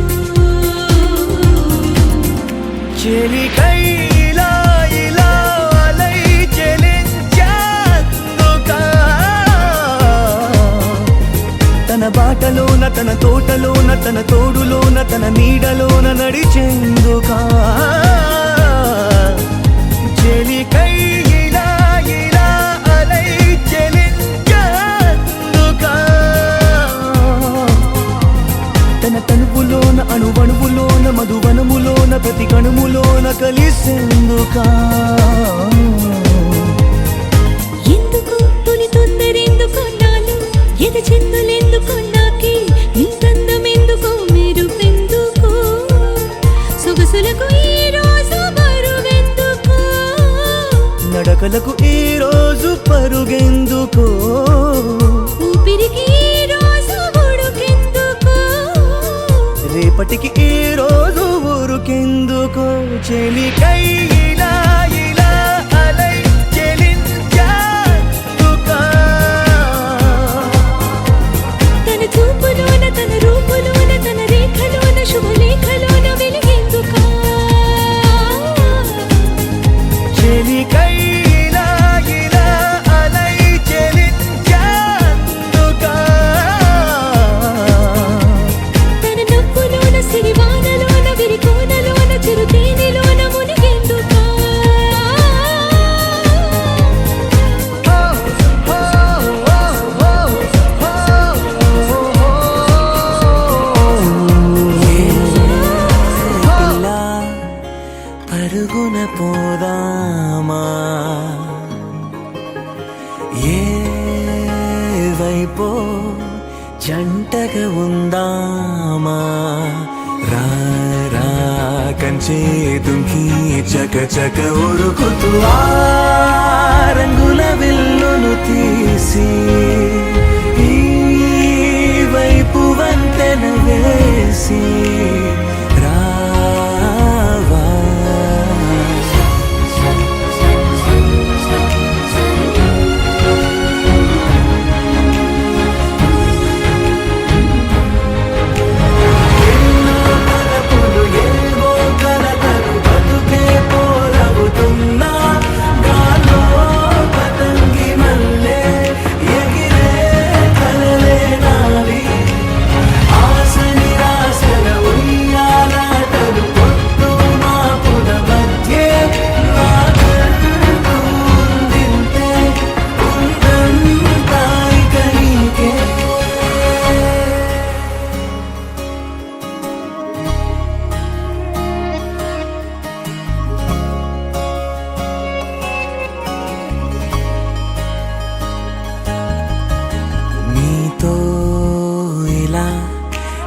చెలికై ఇలా ఇలా అలై చెలించాందుకా తన బాటలోన తన తోటలోన తన తోడులోన తన నీడలోన నడిచేందుకా చెలికై ఇలా ఇలా అలై చెలించాందుకా తన తనువులోన అణువణువులోన మధువనములోన ప్రతి కణుములోన కలిసేందుకా ఎందుకు తొలి తొందరెందుకు నాలో ఎద చిందులెందుకు నాకే ఇంతందమెందుకు మెరుపెందుకు సొగసులకు ఈ రోజు బరువెందుకు నడకలకు ఈ రోజు పరుగెందుకో ఊపిరికి ఈ రోజు ఉడుకెందుకు రేపటికి ఈ రోజు ఊరుకెందుకో చెలికై ఇలా ఇలా అలై చెలించాందుకా తన చూపులోన తన రూపులోన తన రేఖలోన శుభలేఖలోన వెలిగేందుకా చెలికై ఇలా ఇలా అలై చెలించాందుకా తన నవ్వులోన సిరివానలోన విరికోనలోన చిరుతేనెలోన మునిగేందుకా ఇలా పరుగున పోదామా ఏ వైపో జంటగా ఉందామా రా రా కంచే దుంకి చక చక ఉరుకుతూ ఆ రంగుల విల్లును తీసి ఈ వైపు వంతెన వేసి రావా ఎన్నో కలపులు ఏవో కలతలు బతుకే పోలవుతున్నా గాల్లో పతంగి మల్లె ఎగిరే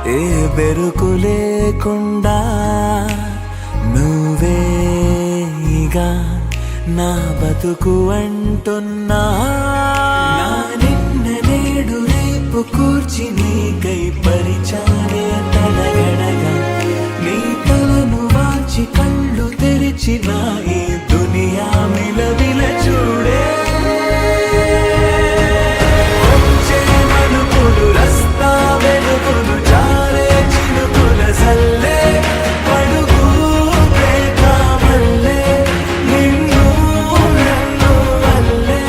ఏ బెరుకు లేకుండా నువ్వేగా నా బతుకు అంటున్నా నా నిన్న నేడు రేపు కూర్చి నీకై పరిచానే తలగడగా నీ తలను వాచి కళ్ళు తెరిచిన ఈ దునియా మిలవిల చూడే వచ్చే మలుపులు రస్తా వెలుగులు జారే చినుకుల సల్లే పడుగు ప్రేమ మల్లే నిన్ను నన్ను వల్లే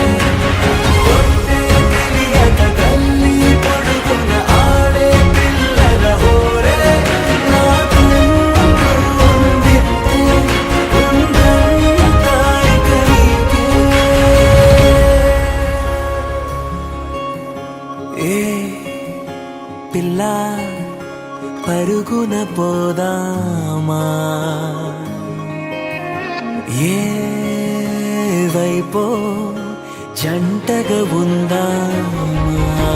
కొట్టే తెలియక తల్లి పడుకున్న ఆడే పిల్లల హోరే నాకు ఉందితే ఉందంతా ఇక నీకే. ఏ పిల్ల పరుగున పోదామా ఏ వైపో జంటగా ఉందామా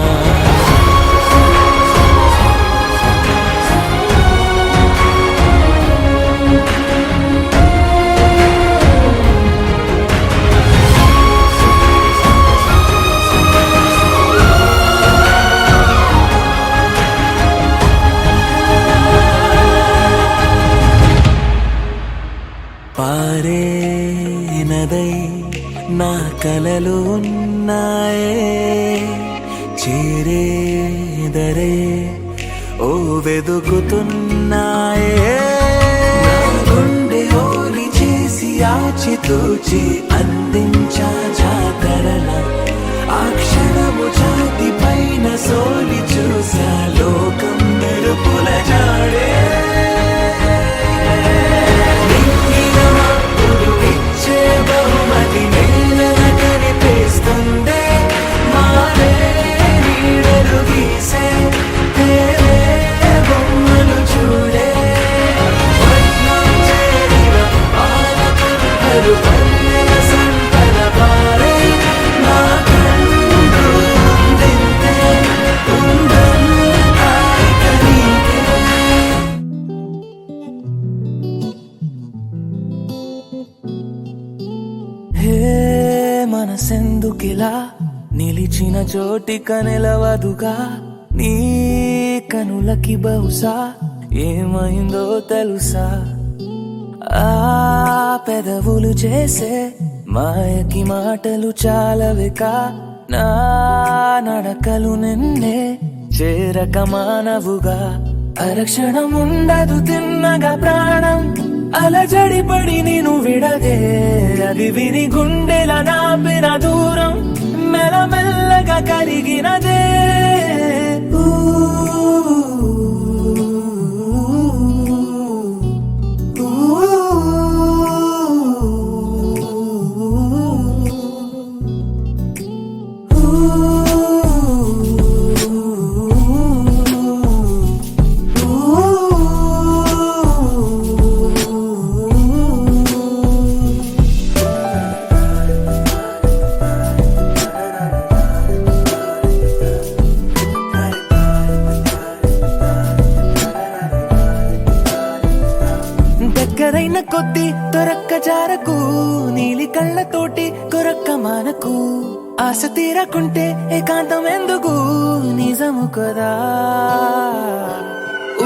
పారే నదై నా కలలు ఉన్నాయే చేరేదరే ఓ వెదుకుతున్నాయే నా గుండె ఓలి చేసి ఆచితూచి అందించా జాతరల ఆ క్షణము ఛాతి పైన సోలి చూసా లోకం మెరుపుల జాడే బహుమతి నేలన కనిపిస్తుందే మారే నీడలు గీసే తేరే బొమ్మలు చూడే పట్నం చేరిన పాలకొండలు పల్లెల సంతల పారే నా కళ్ళు ఉందింతే ఉందంతా ఇక నీకే. హే మనసెందుకిలా నిలిచిన చోటిక నిలవదుగా నీ కనులకి బహుశా ఏమైందో తెలుసా ఆ పెదవులు చేసే మాయకి మాటలు చాలవికా నా నడకలు నిన్నే చేరక మానవుగా అరక్షణం ఉండదు తిన్నగా ప్రాణం అలజడి పడి నేను విడదే అది విని గుండెల నాపిన దూరం మెల్లమెల్లగా కరిగినదే దగ్గరైన కొద్ది దొరక్క జారకు నీలి కళ్ళతోటి కొరక్క మానకు ఆశ తీరకుంటే ఏకాంతం ఎందుకు నిజము కదా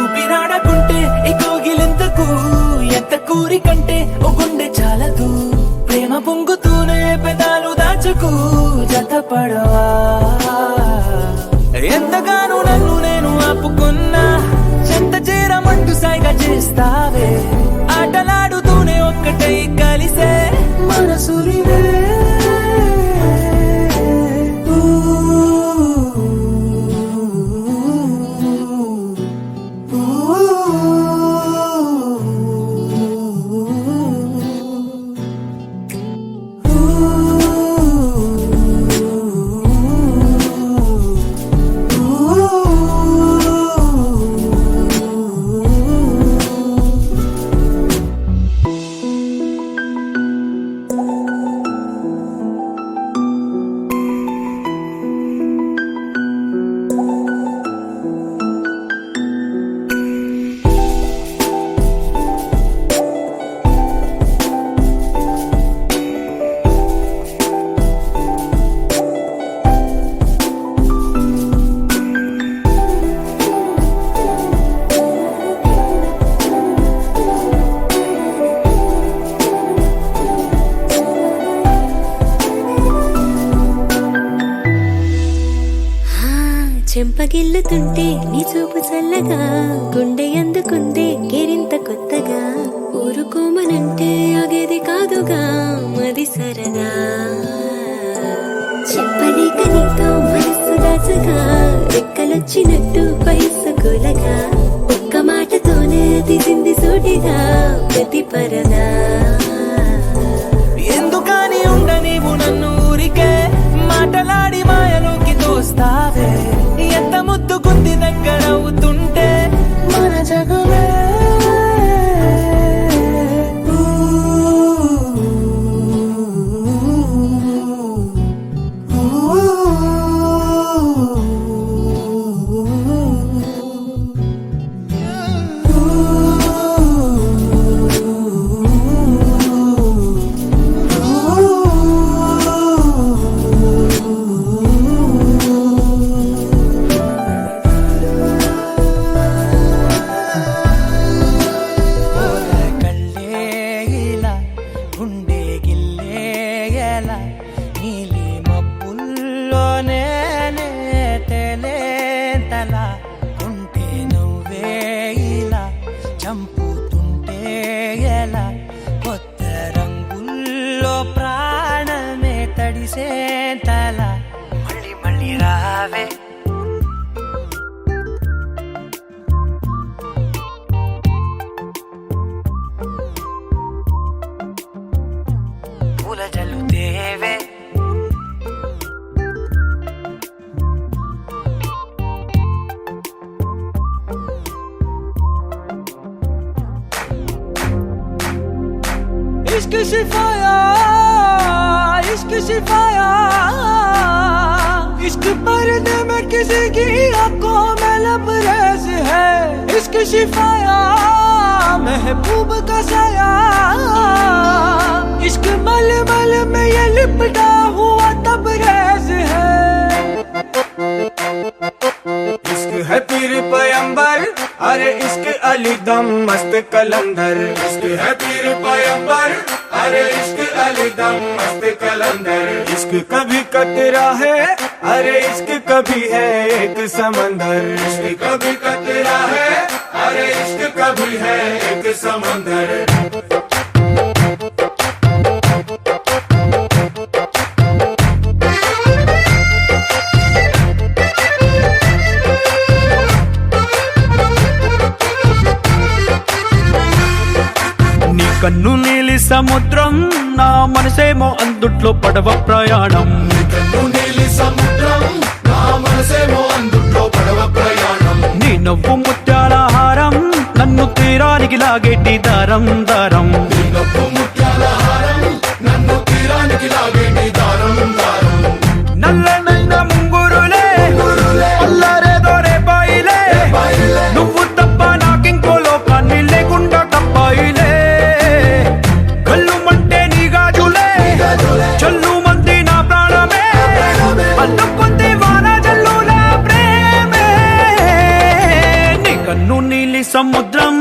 ఊపిరాడకుంటే ఈ కోగిలెందుకు ఎంత కూరి కంటే ఓ గుండె చాలదు ప్రేమ పొంగుతూనే పెదాలు దాచుకు జతపడవా ఎంతగానో నన్ను నేను ఆపుకున్నా చెంత చేరమంటూ సాయిగా చేస్తావే ఆటలాడుతూనే ఒక్కటై కలిసే మనసులివే గిల్లుతుంటే నీ చూపు చల్లగా గుండె అందుకుందే గిరింత కొత్తగా ఊరుకోమనంటే ఆగేది కాదుగా మది సరదా చెప్పలేక నీతో మనస్సు దాచగా రెక్కలొచ్చినట్టు వయస్సు కూలగా ఒక్క మాటతోనే తీసింది సూటిగా ప్రతి పరదా ఎందుకని ఉండనివు నన్ను ఊరికే మాటలాడి మాయలోకి తోస్తావే ఎంత ముద్దుకుంది దగ్గర అవుతుంటే మన జగమే చంపుతుంటే ఎలా కొత్త రంగుల్లో ప్రాణమే తడిసే తల మళ్ళీ మళ్ళీ రావే పూల జల్లుతేవే इश्क शिफाया इश्क शिफाया इश्क पर्दे में किसी की आंखों में लबरेज है इश्क शिफाया महबूब का साया इश्क मलमल में ये लिपटा हुआ तबरेज है इश्क है पीर पैगंबर अरे इश्क अली दम मस्त कलंदर इश्क है पीर पैगंबर अरे इश्क अली दम मस्त कलंदर इश्क कभी कतरा है अरे इश्क कभी है एक समंदर इश्क कभी कतरा है अरे इश्क कभी है एक समंदर కన్ను నీలి సముద్రం నా మనసేమో అందుట్లో పడవ ప్రయాణం కన్ను నీలి సముద్రం నా మనసేమో అందుట్లో పడవ ప్రయాణం నీ నవ్వు ముత్యాల హారం నన్ను తీరానికి లాగేటి దారం దారం నీ నవ్వు ముత్యాల హారం నన్ను తీరానికి లాగేటి దారం దారం నల్లనైన ముంగురులే అల్లరేదో రేపాయిలే నువ్వు తప్ప నాకింకో లోకాన్ని లేకుండా తప్పాయిలే చల్లు మంది నా ప్రాణమే అల్లుకుంది వాన జల్లుల ప్రేమే నీ కన్ను నీలి సముద్రం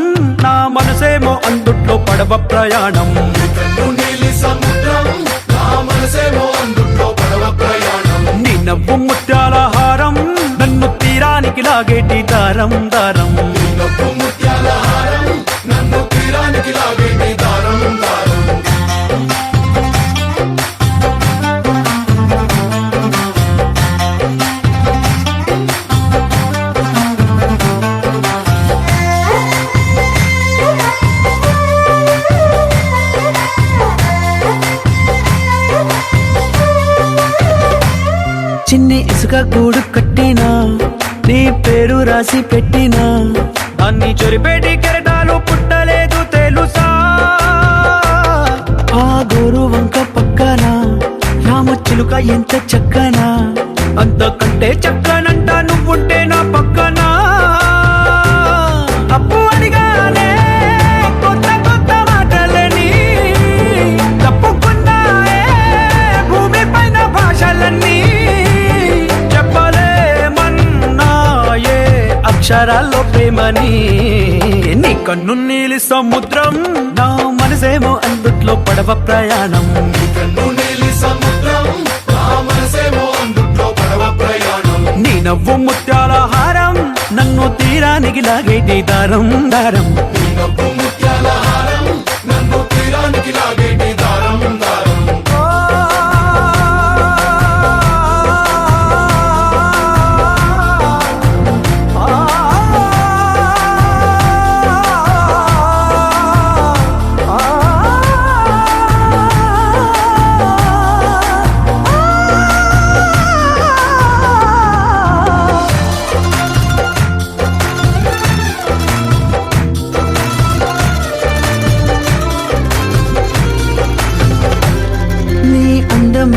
నా మనసేమో అందుట్లో పడవ ప్రయాణం కన్ను నీలి సముద్రం నా మనసేమో అందుట్లో పడవ ప్రయాణం నీ నవ్వు ముత్యాల హారం నన్ను తీరానికి లాగేటి దారం దారం నీ నవ్వు ముత్యాల హారం నన్ను తీరానికి లాగేటి దారం దారం చిన్ని ఇసుక గూడు కట్టినా నీ పేరు రాసి పెట్టినా అన్ని చొరిపేటి కెరటాలు పుట్టలేదు తెలుసా ఆ గోరు వంక పక్కన రామచిలుక ఎంత చక్కనా అంతకంటే చక్కనంట నువ్వుంటే నా పక్కన అప్పు అడిగానే కొత్త కొత్త మాటలని తప్పుకున్నాయే భూమి పైన భాషలన్నీ చెప్పలేమన్నాయే అక్షరాల్లో ప్రేమని నీ కన్ను నీలి సముద్రం నా మనసేమో అందుట్లో పడవ ప్రయాణం కన్ను నీలి సముద్రం నా మనసేమో అందుట్లో పడవ ప్రయాణం నీ నవ్వు ముత్యాల హారం నన్ను తీరానికి లాగేటి దారం దారం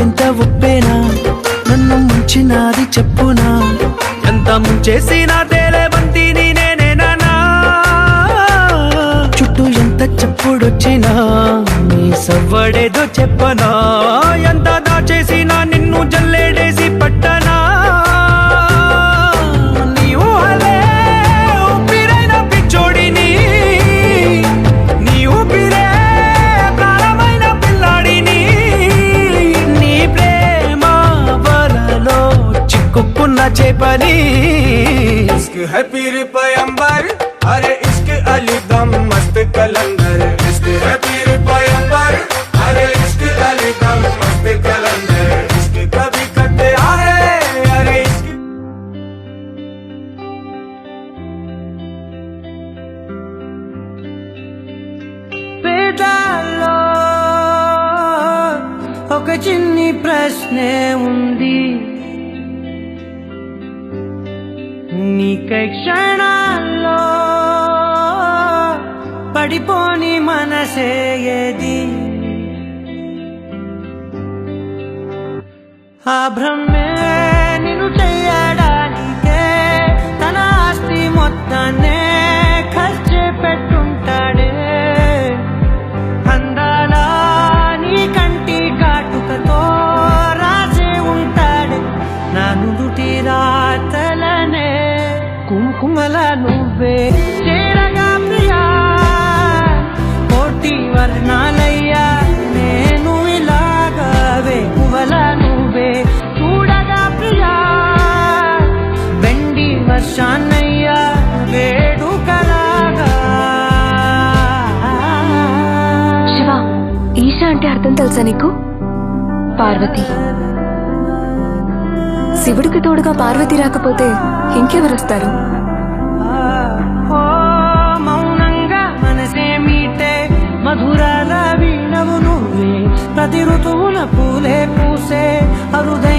ఎంత ఉప్పేనా నన్ను ముంచినాది చెప్పునా ఎంత ముంచేసినా తేలే బంతిని నేనేనా చుట్టూ ఎంత చెప్పుడొచ్చినా నీ సవ్వడేదో చెప్పనా ఎంత దాచేసినా నిన్ను జల్లేడేసి పట్టనా నీవు అలే ఊపిరైన పిచ్చోడిని నీ ఊపిరే ప్రాణమైన పిల్లాడిని చిక్కుకున్న చేపని इश्क है पीर पैगंबर अरे इश्क अली दम मस्त कलंदर इश्क है पीर पैगंबर अरे इश्क अली दम मस्त कलंदर इश्क कभी करते आए अरे इश्क పేదాల్లో ఒక చిన్ని ప్రశ్నే ఉంది నీకై క్షణాల్లో పడిపోని మనసే ఏది ఆ భ్రమే నిన్ను చెయ్యడానికే తన ఆస్తి మొత్తాన్నే ఖర్చు పెట్టుంటాడే అందాల నీ కంటి కాటుకతో రాసే ఉంటాడే నా నుదుటి రాతలనే కుంకుమల నువ్వే చేరగా ప్రియా కోటి వర్ణాలయ్యా నేను ఇలాగవే పువ్వల నువ్వే చూడగా ప్రియా వెండి వర్షాన్నయ్యా వేడుకలాగా శివ ఈశా అంటే అర్థం తెలుసా నీకు? పార్వతి. శివుడికి తోడుగా పార్వతి రాకపోతే ఇంకెవరొస్తారు? మౌనంగా మనసే మీటే మధురాల వీణవు నువ్వే ప్రతి ఋతువున పూలే పూసే అరుదే